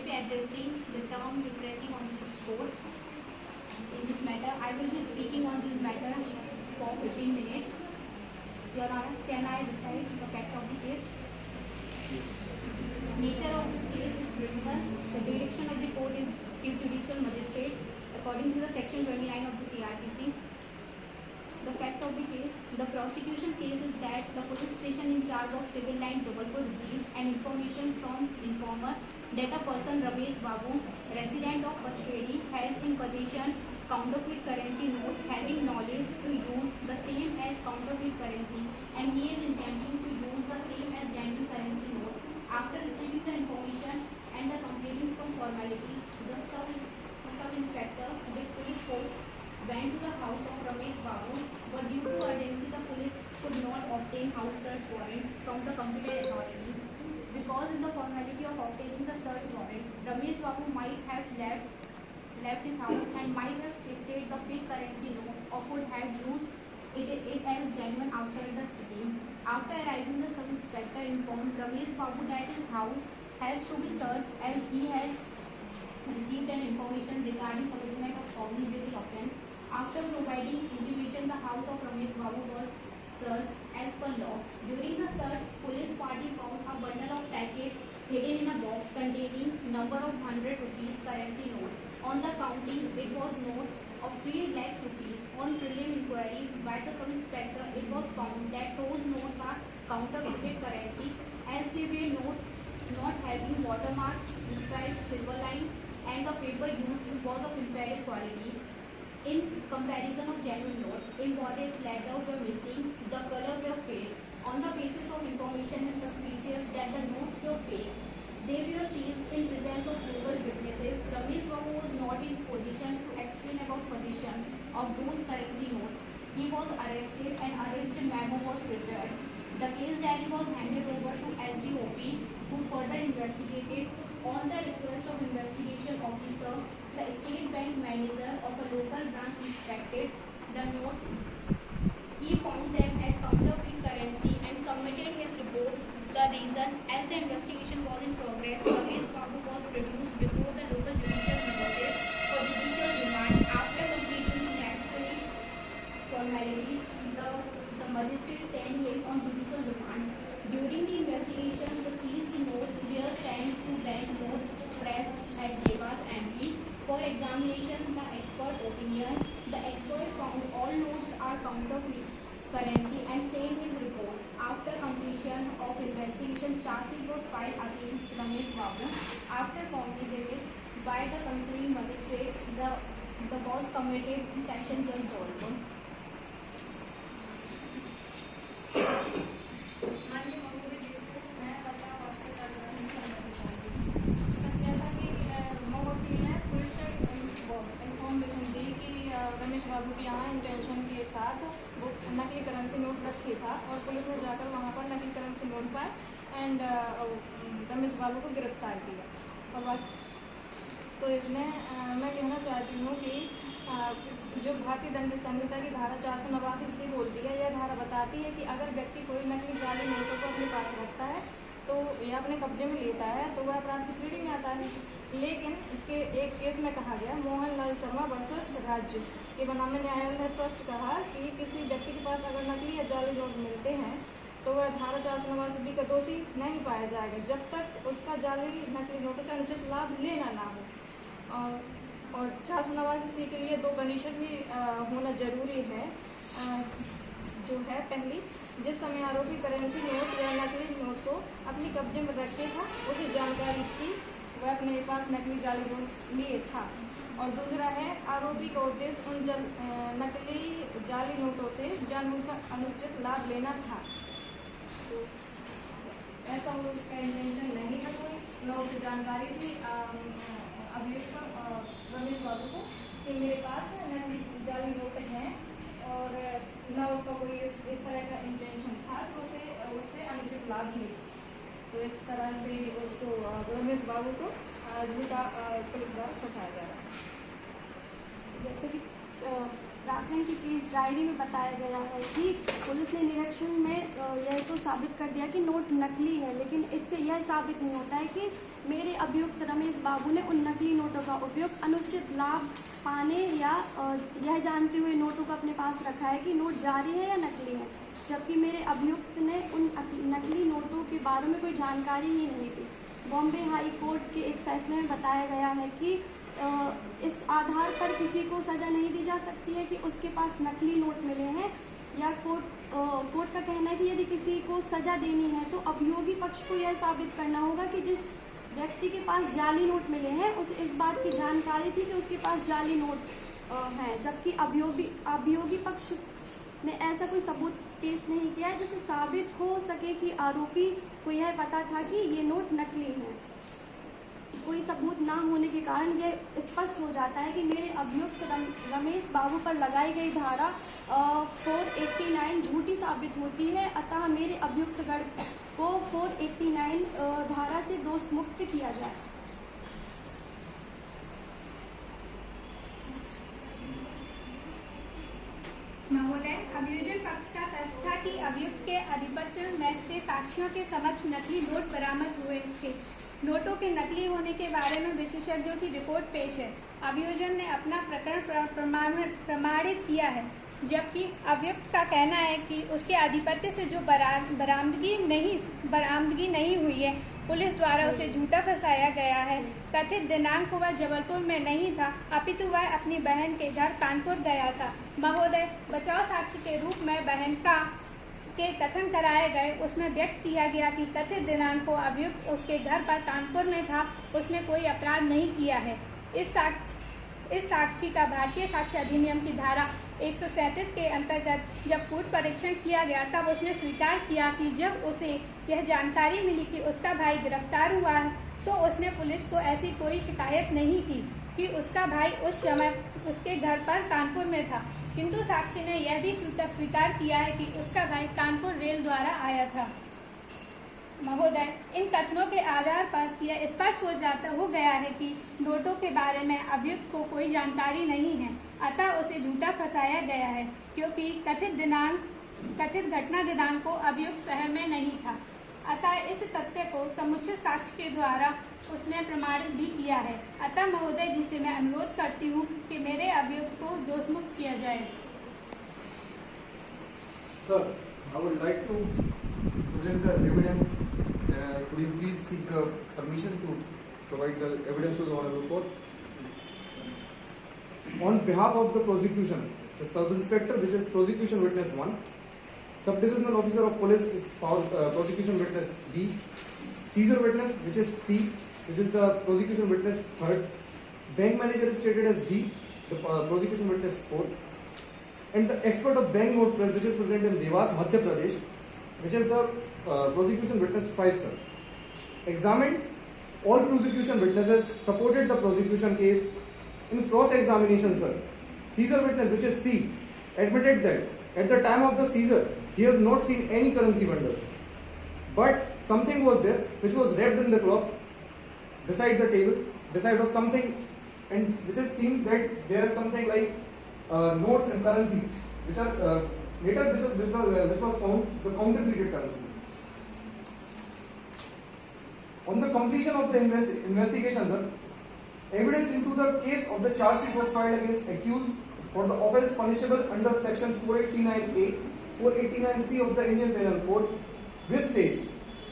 be addressing the term referencing on this court. In this matter, I will be speaking on this matter for 15 minutes. Your Honor, can I recite the fact of the case? Yes. Nature of this case is criminal. The jurisdiction of the court is Chief Judicial Magistrate according to the section 29 of the CRPC. The fact of the case, the prosecution case is that the police station in charge of civil line Jabalpur received an information from informer that a person Ramesh Babu, resident of Pachpedi, has in possession counterfeit currency note having knowledge to use the same as counterfeit currency, and he is intending to use the same as genuine currency note. After receiving the information and the completing some formalities, the sub-inspector with police force went to the house of Ramesh Babu, but due to urgency, the police could not obtain house search warrant from the competent authority. Because in the formality of obtaining the search warrant, Ramesh Babu might have left his house and might have shifted the fake currency note or could have used it as genuine outside the city. After arriving, the sub-inspector informed Ramesh Babu that his house has to be searched as he has received an information regarding commitment of cognizant offence. After providing intimation, the house of Ramesh Babu was searched as per law. During the search, police party found a bundle of packet hidden in a box containing number of 100 rupees currency note. On the counting, it was note of 3 lakhs rupees. On prelim inquiry by the sub-inspector, it was found that those notes are counterfeit currency as they were not having watermark, inscribed silver line, and the paper used was of inferior quality. In comparison of genuine note, important letters were missing, the color were fade. On the basis of information is suspicious that the notes were fake, they were seized in presence of legal witnesses. Ramesh Babu was not in position to explain about position of those currency notes. He was arrested and arrest memo was prepared. The case diary was handed over to SDOP, who further investigated. On the request of investigation officer, the state bank manager of a local branch inspected the note. He found them as counterfeit currency and submitted his report. The reason, as the investigation was in progress, Ramesh Babu was produced before the local judicial magistrate for judicial remand. After completing the necessary formalities, the magistrate sent him on judicial remand. During the investigation, the seized notes were sent to bank note press at Devas MP for examination. The expert opinion. The expert found all notes are counterfeit currency and sent his report. After completion of investigation, charge sheet was filed against Ramesh Babu. After cognizance by the concerning magistrate, the cause committed to section judge Jabalpur. Ramesh बाबू के यहाँ intention के साथ वो नकली currency note रखी था और police ने जाकर वहाँ पर नकली करेंसी नोट पाए एंड रमेश बाबू को गिरफ्तार किया। और तो इसमें मैं कहना चाहती हूँ कि जो भारतीय दंड संहिता की धारा 489 बोलती है, यह धारा बताती है कि अगर व्यक्ति कोई नकली जाली नोटों को अपने पास रखता है तो या अपने कब्जे में लेता है तो वह अपराध की श्रेणी में आता है। लेकिन इसके एक केस में कहा गया, मोहनलाल शर्मा वर्सेस राज्य के बनामे न्यायालय ने स्पष्ट कहा कि किसी व्यक्ति के पास अगर नकली या जाली नोट मिलते हैं तो वह धारा 489 का दोषी नहीं पाया जाएगा जब तक उसका जाली नकली नोटों से अनुचित लाभ लेना ना हो। और 489 के लिए 2 कंडीशन भी होना जरूरी है। जो है पहली, जिस समय आरोपी करेंसी नोट या नकली नोट को अपने कब्जे में रखते था उसे जानकारी थी वह अपने पास नकली जाली नोट लिए था। और दूसरा है, आरोपी का उद्देश्य उन नकली जाली नोटों से जानबूझकर अनुचित लाभ लेना था। तो ऐसा उसका इंटेंशन नहीं था कोई, न उसे जानकारी थी अभियुक्त रमेश बाबू को कि मेरे पास नकली जाली नोट हैं और न उसका कोई इस तरह का इंटेंशन था तो उससे अनुचित लाभ ले। तो इस तरह से उसको रमेश बाबू को झूठा पुलिस द्वारा फंसाया जा रहा है। जैसे कि प्रकरण की केस डायरी में बताया गया है कि पुलिस ने निरीक्षण में यह तो साबित कर दिया कि नोट नकली है, लेकिन इससे यह साबित नहीं होता है कि मेरे अभियुक्त रमेश बाबू ने उन नकली नोटों का उपयोग अनुचित लाभ पाने या यह जानते हुए नोटों को अपने पास रखा है कि नोट जारी है या नकली है, जबकि मेरे अभियुक्त ने उन नकली नोटों के बारे में कोई जानकारी ही नहीं थी। बॉम्बे हाई कोर्ट के एक फैसले में बताया गया है कि इस आधार पर किसी को सज़ा नहीं दी जा सकती है कि उसके पास नकली नोट मिले हैं, या कोर्ट का कहना है कि यदि किसी को सज़ा देनी है तो अभियोगी पक्ष को यह साबित करना होगा कि जिस व्यक्ति के पास जाली नोट मिले हैं उसे इस बात की जानकारी थी कि उसके पास जाली नोट हैं, जबकि अभियोगी पक्ष ने ऐसा कोई सबूत पेश नहीं किया है जिससे साबित हो सके कि आरोपी को यह पता था कि ये नोट नकली हैं। कोई सबूत ना होने के कारण यह स्पष्ट हो जाता है कि मेरे अभियुक्त रमेश बाबू पर लगाई गई धारा 489 झूठी साबित होती है, अतः मेरे अभियुक्तगण को 489 धारा से दोष मुक्त किया जाए। महोदय, अभियोजन पक्ष का तर्क था कि अभियुक्त के आधिपत्य में से साक्षियों के समक्ष नकली नोट बरामद हुए थे। नोटों के नकली होने के बारे में विशेषज्ञों की रिपोर्ट पेश है। अभियोजन ने अपना प्रकरण प्रमाणित किया है, जबकि अभियुक्त का कहना है कि उसके आधिपत्य से जो बरामदगी नहीं हुई है, पुलिस द्वारा उसे झूठा फंसाया गया है। कथित दिनांक को वह जबलपुर में नहीं था, अपितु वह अपनी बहन के घर कानपुर गया था। महोदय, बचाव साक्षी के रूप में बहन के कथन कराए गए, उसमें व्यक्त किया गया कि कथित दिनांक को अभियुक्त उसके घर पर कानपुर में था, उसने कोई अपराध नहीं किया है। इस साक्षी का भारतीय साक्ष्य अधिनियम की धारा 137 के अंतर्गत जब कूट परीक्षण किया गया तब उसने स्वीकार किया कि जब उसे यह जानकारी मिली कि उसका भाई गिरफ्तार हुआ है तो उसने पुलिस को ऐसी कोई शिकायत नहीं की कि उसका भाई उस समय उसके घर पर कानपुर में था, किंतु साक्षी ने यह भी स्वीकार किया है कि उसका भाई कानपुर रेल द्वारा आया था। महोदय, इन कथनों के आधार पर यह स्पष्ट हो गया है कि नोटों के बारे में अभियुक्त को कोई जानकारी नहीं है, अतः उसे झूठा फंसाया गया है, क्योंकि कथित घटना दिनांक को अभियुक्त शहर में नहीं था। अतः इस तथ्य को समुचित साक्ष्य के द्वारा उसने प्रमाणित भी किया है। अतः महोदय जी से मैं अनुरोध करती हूँ कि मेरे अभियुक्त को दोषमुक्त किया जाए। Sir, I would like to present the evidence. Could you please seek permission to provide the evidence to the Honorable Court? On behalf of the prosecution, the sub-inspector, which is prosecution witness 1, sub-divisional officer of police is prosecution witness B, seizure witness, which is C, which is the prosecution witness 3rd, bank manager is stated as D, the prosecution witness 4th, and the expert of bank note press, which is present in Devas, Madhya Pradesh, which is the prosecution witness 5, sir. Examined all prosecution witnesses, supported the prosecution case. In cross-examination, sir, seizure witness, which is C, admitted that at the time of the seizure, he has not seen any currency bundles, but something was there which was wrapped in the cloth beside the table, beside was something, and which is seen that there is something like notes and currency, which are later which was found the counterfeited currency. On the completion of the investigation, sir, evidence into the case of the charge sheet was filed against accused for the offence punishable under section 489A, 489C of the Indian Penal Code, which says,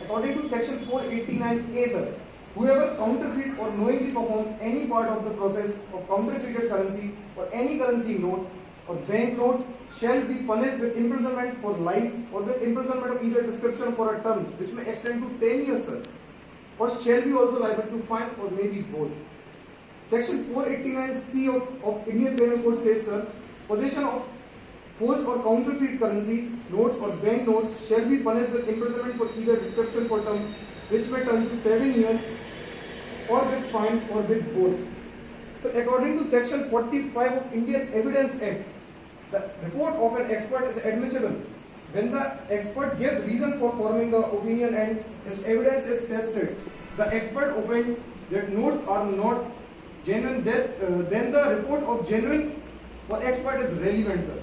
according to section 489A, sir, whoever counterfeit or knowingly perform any part of the process of counterfeited currency or any currency note or bank note shall be punished with imprisonment for life or with imprisonment of either description for a term which may extend to 10 years, sir, or shall be also liable to fine or may be both. Section 489C of Indian Penal Code says, sir, possession of forged or counterfeit currency notes or bank notes shall be punished with imprisonment for either description for term which may turn to 7 years or with fine or with both. So according to section 45 of Indian Evidence Act, the report of an expert is admissible when the expert gives reason for forming the opinion and his evidence is tested. The expert opined that notes are not genuine, then the report of genuine for expert is relevant, sir.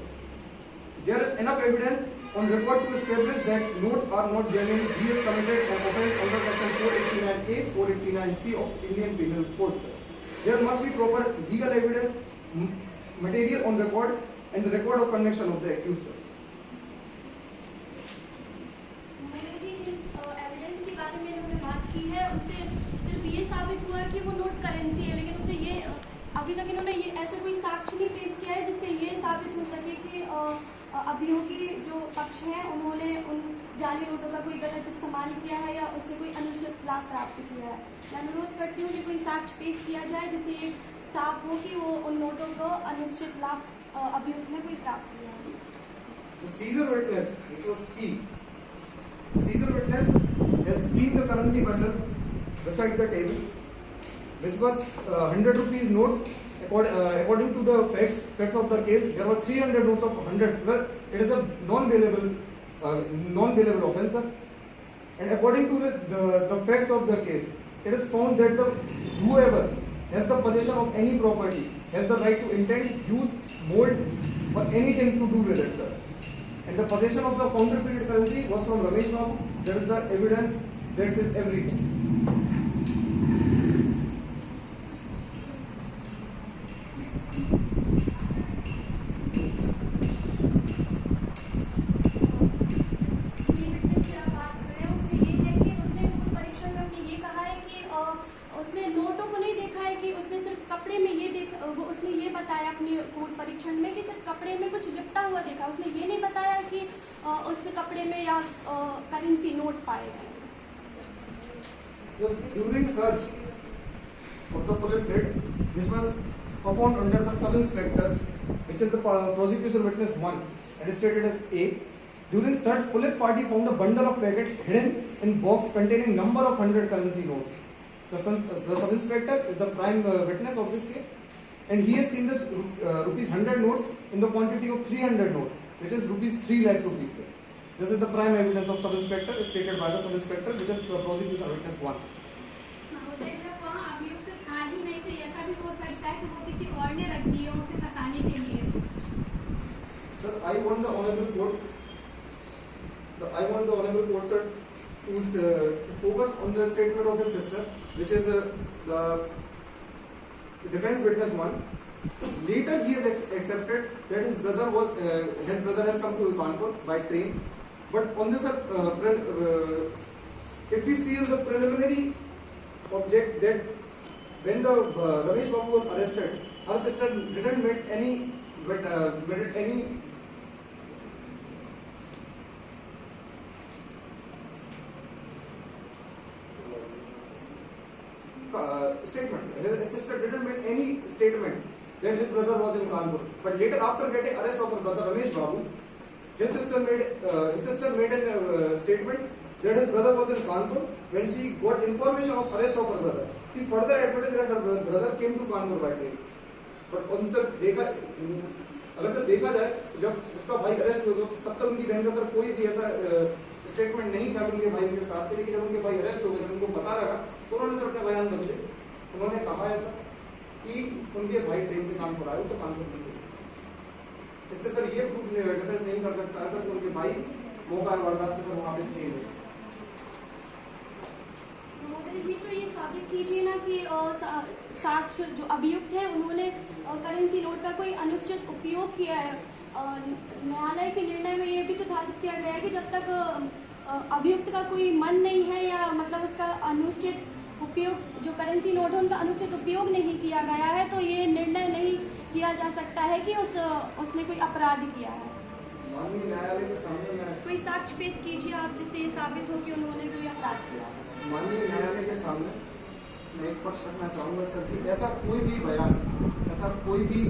There is enough evidence on record to establish that notes are not genuine. He has committed an offence under section 489A, 489C of Indian Penal Code, sir. There must be proper legal evidence, material on record, and the record of conviction of the accused, sir. मैंने जी जिन evidence के बारे में इन्होंने बात की है उससे सिर्फ ये साबित हुआ कि वो नोट करेंसी है, लेकिन उससे ये अभी तक इन्होंने ये ऐसा कोई साक्ष्य नहीं पेश किया है जिससे ये साबित हो सके कि अभियोगी जो पक्ष हैं उन्होंने उन जाली नोटों का कोई गलत इस्तेमाल किया है या उससे कोई अनुचित लाभ प्राप्त किया है। मैं अनुरोध करती हूँ कि कोई साक्ष्य पेश किया जाए जिससे ये साफ हो कि वो उन नोटों को अनुचित लाभ अभियुक्त ने कोई प्राप्त किया है। The Caesar witness, which was C. The Caesar witness has seen the currency bundle beside the table, which was 100 rupees note. According to the facts of the case, there were 300 notes of 100. Sir, it is a non-bailable offence, sir. And according to the facts of the case, it is found that whoever has the possession of any property has the right to intend, use, mold, or anything to do with it, sir. And the possession of the counterfeited currency was from Ramesh Babu. There is the evidence that says everything. उसने नोटों को नहीं देखा है कि उसने सिर्फ कपड़े में ये उसने ये बताया अपने कोर्ट परीक्षण में कि सिर्फ कपड़े में कुछ लिपटा हुआ देखा। उसने ये नहीं बताया कि उस कपड़े में या करेंसी नोट पाए गए। So during search of the police head, which was performed under the sub-inspector, which is the prosecution witness 1, and stated as A. During search, police party found a bundle of packet hidden in box containing number of 100 currency notes. The sub-inspector is the prime witness of this case, and he has seen the rupees 100 notes in the quantity of 300 notes, which is rupees 3 lakhs rupees. Sir. This is the prime evidence of sub-inspector stated by the sub-inspector, which is prosecution witness 1. वहाँ अभियुक्त था ही नहीं, तो ऐसा भी हो सकता है कि वो किसी और ने रख दिए उसे फंसाने के लिए। Sir, I want the honorable court, sir, to focus on the statement of his sister, which is the defense witness 1. Later, he has accepted that his brother has come to Kanpur by train. But on this, if we see in the preliminary object that when the Ramesh Babu was arrested, her sister didn't meet any statement. His sister didn't make any statement that his brother was in Kanpur. But later, after getting arrest of her brother Ramesh Babu, his sister made a statement that his brother was in Kanpur when she got information of arrest of her brother. She further admitted that her brother came to Kanpur by train. But on sir अगर sir देखा जाए जब उसका भाई arrest हुआ तब तक उनकी बहन का सर कोई भी ऐसा स्टेटमेंट नहीं था उनके भाई उनके साथ थे, लेकिन जब उनके भाई अरेस्ट हो गए, जब उनको पता लगा तो उन्होंने सर अपने बयान बदले। उन्होंने कहा ऐसा कि उनके भाई ट्रेन से कानपुर आए तो कानपुर नहीं गए। इससे सर ये प्रूफ डिफेंस नहीं कर सकता है सर कि उनके भाई मौका वारदात के सर वहाँ पे थे। महोदय जी, तो ये साबित कीजिए ना कि साक्ष्य जो अभियुक्त है उन्होंने करेंसी नोट का कोई अनुचित उपयोग किया है। न्यायालय के निर्णय में ये भी तो धारित किया गया है कि जब तक अभियुक्त का कोई मन नहीं है या मतलब उसका अनुचित उपयोग जो करेंसी नोट है उनका अनुचित उपयोग नहीं किया गया है तो ये निर्णय नहीं किया जा सकता है कि उसने कोई अपराध किया है। माननीय न्यायालय के सामने कोई साक्ष्य पेश कीजिए आप जिससे ये साबित हो कि उन्होंने कोई अपराध किया है। माननीय न्यायालय के सामने मैं एक पक्ष रखना चाहूँगा सर कि ऐसा कोई भी बयान, ऐसा कोई भी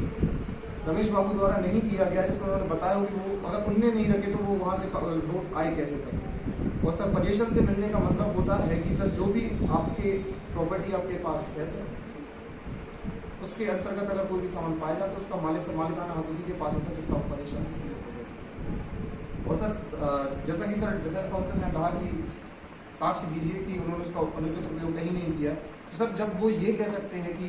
रमेश बाबू द्वारा नहीं किया गया जिसमें उन्होंने बताया कि वो अगर उनने नहीं रखे तो वो वहाँ से नोट आए कैसे सर। और सर पोजीशन से मिलने का मतलब होता है कि सर जो भी आपके प्रॉपर्टी आपके पास है सर उसके अंतर्गत अगर कोई भी सामान पाया जाए तो उसका मालिकाना हक उसी के पास होता है जिसका पोजीशन। और सर जैसा कि सर डिफेंस काउंसिल ने कहा कि साक्ष्य दीजिए कि उन्होंने उसका अनुचित उपयोग कहीं नहीं किया, तो सर जब वो ये कह सकते हैं कि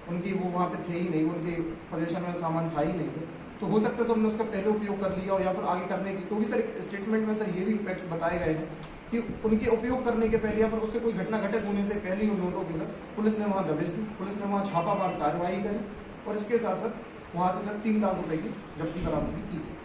उनकी वो वहाँ पे थे ही नहीं, उनके पोजीशन में सामान था ही नहीं सर। तो हो सकता है सर उन्होंने उसका पहले उपयोग कर लिया और या फिर आगे करने की, क्योंकि सर एक स्टेटमेंट में सर ये भी फैक्ट्स बताए गए हैं कि उनके उपयोग करने के पहले या फिर उससे कोई घटना घटित होने से पहले ही उन नोटों की सर पुलिस ने वहाँ दबिश दी, पुलिस ने वहाँ छापामार कार्रवाई करी और इसके साथ सर वहाँ से सर 3 लाख रुपए की जब्ती बरामदगी की गई।